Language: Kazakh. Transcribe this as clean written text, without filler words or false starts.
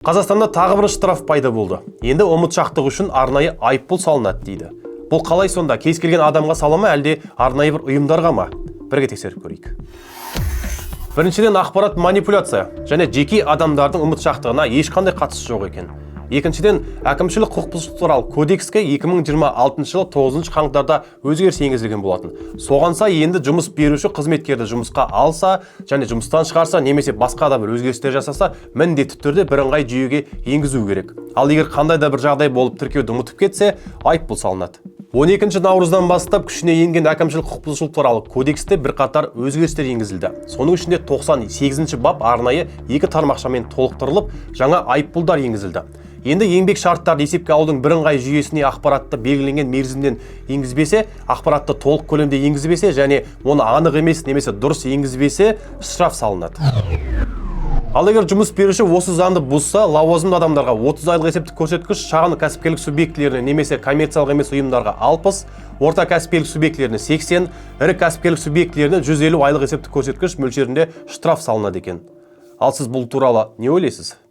Қазақстанда тағы бір штраф пайда болды. Енді ұмытшақтық үшін арнайы айыппұл салынады дейді. Бұл қалай сонда? Кез келген адамға сала ма, әлде арнайы бір ұйымдарға ма? Бірге тексеріп көрейік. Біріншіден, ақпарат манипуляция және жеке адамдардың ұмытшақтығына ешқандай қатысы жоқ екен. Екіншіден, әкімшілік құқық бұзушылық туралы кодекске 2026 жылы 9 қаңтарда өзгеріс енгізілген болатын. Соған сай енді жұмыс беруші қызметкерді жұмысқа алса және жұмыстан шығарса, немесе басқа да бір өзгерістер жасаса, міндетті түрде бірыңғай жүйеге енгізу керек. Ал егер қандай да бір жағдай болып тіркеуді ұмытып кетсе, айыппұл салынады. 12 наурыздан бастап күшіне енген әкімшілік құқық бұзушылық туралы кодексте бірқатар өзгерістер енгізілді. Соның ішінде 98 бап арнайы 2 тармақшамен толықтырылып, жаңа айыппұлдар енгізілді. Енді еңбек шарттарды есепке алудың бірыңғай жүйесіне ақпаратты белгіленген мерзімнен енгізбесе, ақпаратты толық көлемде енгізбесе және оны анық емес немесе дұрыс енгізбесе, штраф салынады. Ал егер жұмыс беруші осы заңды бұзса, лауазымды адамдарға 30 айлық есептік көрсеткіш, шағын кәсіпкерлік субъектілеріне немесе коммерциялық емес ұйымдарға 60, орта кәсіпкерлік субъектілеріне 80, ірі кәсіпкерлік субъектілеріне 150 айлық есептік көрсеткіш мөлшерінде штраф салынады екен. Ал сіз бұл туралы не ойлайсыз?